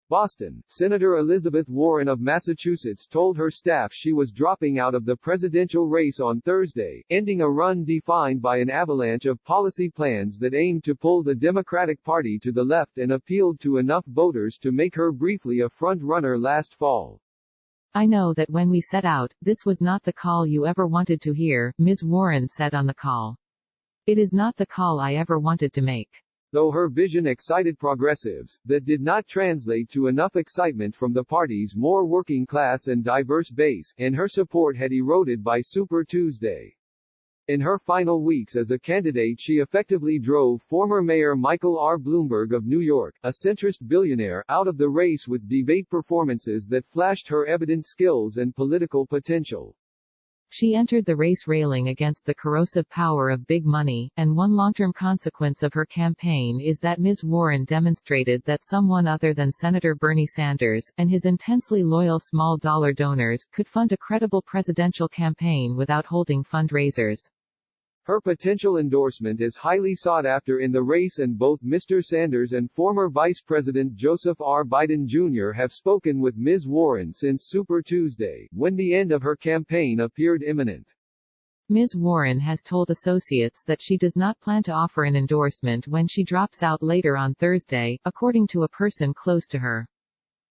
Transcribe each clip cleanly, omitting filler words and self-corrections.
Boston, Senator Elizabeth Warren of Massachusetts told her staff she was dropping out of the presidential race on Thursday, ending a run defined by an avalanche of policy plans that aimed to pull the Democratic Party to the left and appealed to enough voters to make her briefly a front-runner last fall. "I know that when we set out, this was not the call you ever wanted to hear," Ms. Warren said on the call. "It is not the call I ever wanted to make." Though her vision excited progressives, that did not translate to enough excitement from the party's more working-class and diverse base, and her support had eroded by Super Tuesday. In her final weeks as a candidate, she effectively drove former Mayor Michael R. Bloomberg of New York, a centrist billionaire, out of the race with debate performances that flashed her evident skills and political potential. She entered the race railing against the corrosive power of big money, and one long-term consequence of her campaign is that Ms. Warren demonstrated that someone other than Senator Bernie Sanders, and his intensely loyal small-dollar donors, could fund a credible presidential campaign without holding fundraisers. Her potential endorsement is highly sought after in the race, and both Mr. Sanders and former Vice President Joseph R. Biden Jr. have spoken with Ms. Warren since Super Tuesday, when the end of her campaign appeared imminent. Ms. Warren has told associates that she does not plan to offer an endorsement when she drops out later on Thursday, according to a person close to her.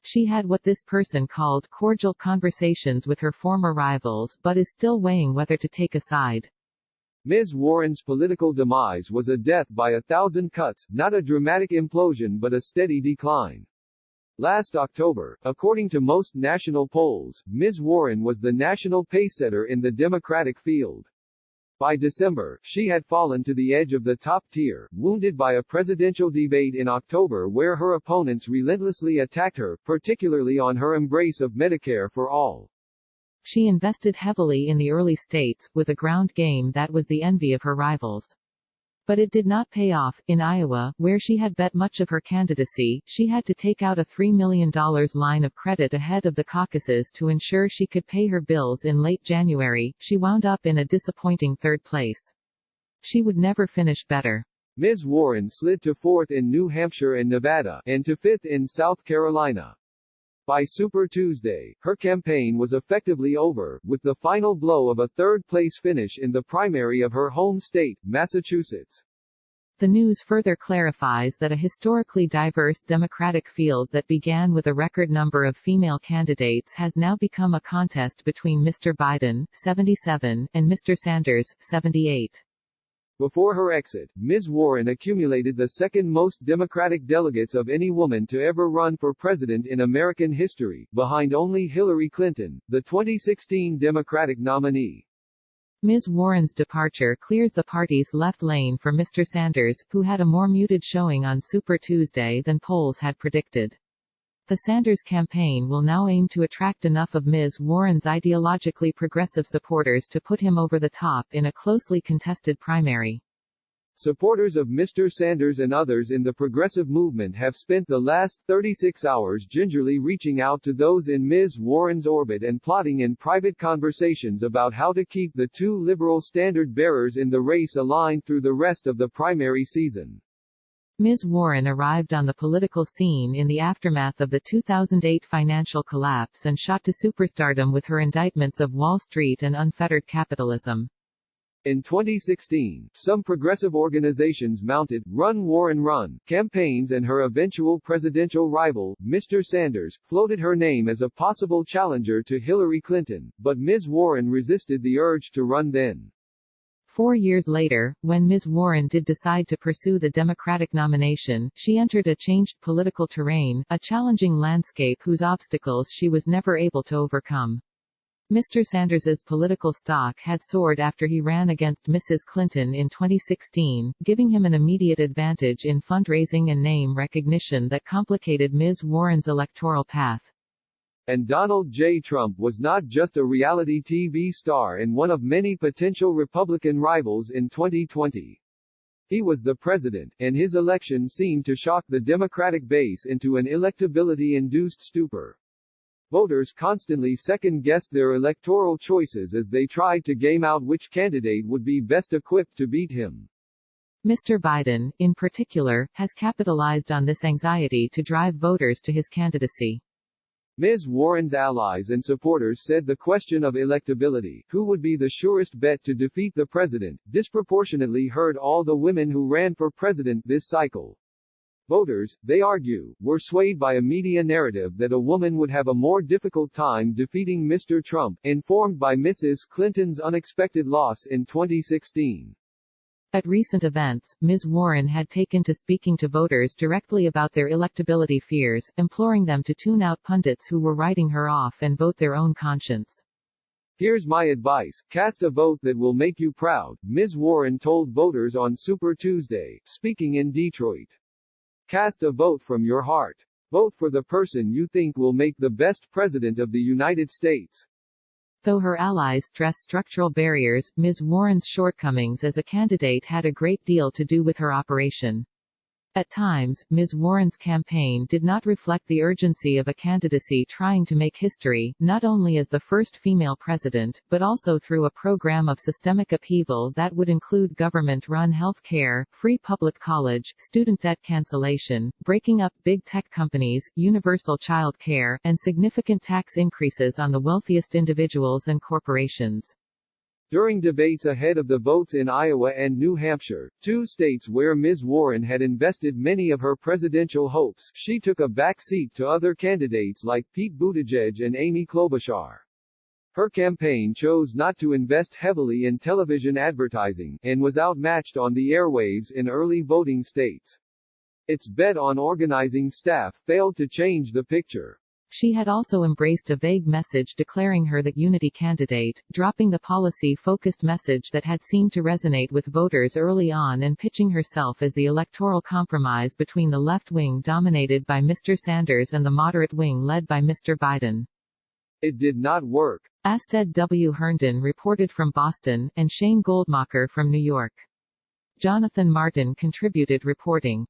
She had what this person called cordial conversations with her former rivals, but is still weighing whether to take a side. Ms. Warren's political demise was a death by 1,000 cuts, not a dramatic implosion but a steady decline. Last October, according to most national polls, Ms. Warren was the national pacesetter in the Democratic field. By December, she had fallen to the edge of the top tier, wounded by a presidential debate in October where her opponents relentlessly attacked her, particularly on her embrace of Medicare for all. She invested heavily in the early states, with a ground game that was the envy of her rivals. But it did not pay off. In Iowa, where she had bet much of her candidacy, she had to take out a $3 million line of credit ahead of the caucuses to ensure she could pay her bills in late January. She wound up in a disappointing third place. She would never finish better. Ms. Warren slid to fourth in New Hampshire and Nevada, and to fifth in South Carolina. By Super Tuesday, her campaign was effectively over, with the final blow of a third-place finish in the primary of her home state, Massachusetts. The news further clarifies that a historically diverse Democratic field that began with a record number of female candidates has now become a contest between Mr. Biden, 77, and Mr. Sanders, 78. Before her exit, Ms. Warren accumulated the second most Democratic delegates of any woman to ever run for president in American history, behind only Hillary Clinton, the 2016 Democratic nominee. Ms. Warren's departure clears the party's left lane for Mr. Sanders, who had a more muted showing on Super Tuesday than polls had predicted. The Sanders campaign will now aim to attract enough of Ms. Warren's ideologically progressive supporters to put him over the top in a closely contested primary. Supporters of Mr. Sanders and others in the progressive movement have spent the last 36 hours gingerly reaching out to those in Ms. Warren's orbit and plotting in private conversations about how to keep the two liberal standard-bearers in the race aligned through the rest of the primary season. Ms. Warren arrived on the political scene in the aftermath of the 2008 financial collapse and shot to superstardom with her indictments of Wall Street and unfettered capitalism. In 2016, some progressive organizations mounted "Run Warren Run" campaigns, and her eventual presidential rival, Mr. Sanders, floated her name as a possible challenger to Hillary Clinton, but Ms. Warren resisted the urge to run then. 4 years later, when Ms. Warren did decide to pursue the Democratic nomination, she entered a changed political terrain, a challenging landscape whose obstacles she was never able to overcome. Mr. Sanders's political stock had soared after he ran against Mrs. Clinton in 2016, giving him an immediate advantage in fundraising and name recognition that complicated Ms. Warren's electoral path. And Donald J. Trump was not just a reality TV star and one of many potential Republican rivals in 2020. He was the president, and his election seemed to shock the Democratic base into an electability-induced stupor. Voters constantly second-guessed their electoral choices as they tried to game out which candidate would be best equipped to beat him. Mr. Biden, in particular, has capitalized on this anxiety to drive voters to his candidacy. Ms. Warren's allies and supporters said the question of electability, who would be the surest bet to defeat the president, disproportionately hurt all the women who ran for president this cycle. Voters, they argue, were swayed by a media narrative that a woman would have a more difficult time defeating Mr. Trump, informed by Mrs. Clinton's unexpected loss in 2016. At recent events, Ms. Warren had taken to speaking to voters directly about their electability fears, imploring them to tune out pundits who were writing her off and vote their own conscience. Here's my advice, cast a vote that will make you proud, Ms. Warren told voters on Super Tuesday, speaking in Detroit. Cast a vote from your heart. Vote for the person you think will make the best president of the United States. Though her allies stress structural barriers, Ms. Warren's shortcomings as a candidate had a great deal to do with her operation. At times, Ms. Warren's campaign did not reflect the urgency of a candidacy trying to make history, not only as the first female president, but also through a program of systemic upheaval that would include government-run health care, free public college, student debt cancellation, breaking up big tech companies, universal child care, and significant tax increases on the wealthiest individuals and corporations. During debates ahead of the votes in Iowa and New Hampshire, two states where Ms. Warren had invested many of her presidential hopes, she took a back seat to other candidates like Pete Buttigieg and Amy Klobuchar. Her campaign chose not to invest heavily in television advertising, and was outmatched on the airwaves in early voting states. Its bet on organizing staff failed to change the picture. She had also embraced a vague message declaring her the unity candidate, dropping the policy-focused message that had seemed to resonate with voters early on and pitching herself as the electoral compromise between the left wing dominated by Mr. Sanders and the moderate wing led by Mr. Biden. It did not work. Asted W. Herndon reported from Boston, and Shane Goldmacher from New York. Jonathan Martin contributed reporting.